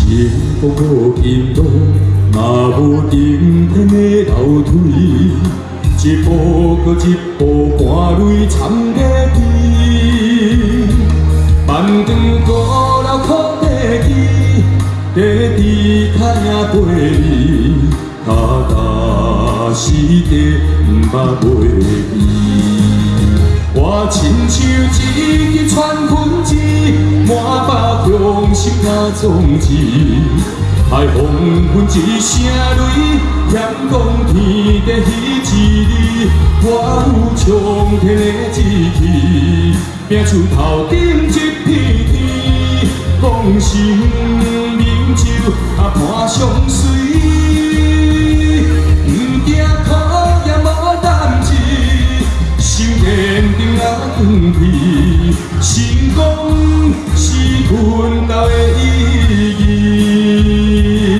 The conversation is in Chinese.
幸福无尽路，嘛无顶天的楼梯，一步搁一步汗泪参个甜。万丈高楼苦地基，地地脚影陪你，踏踏实地毋捌袂记。我亲像一支传粉枝，满北向心甲种子。海风阮一声泪，嫌讲天地彼一字。我有冲天的志气，拼出头顶一片天，讲生命就伴相随。毋惊考验无胆志，心坚定啊长去。成功是阮家的。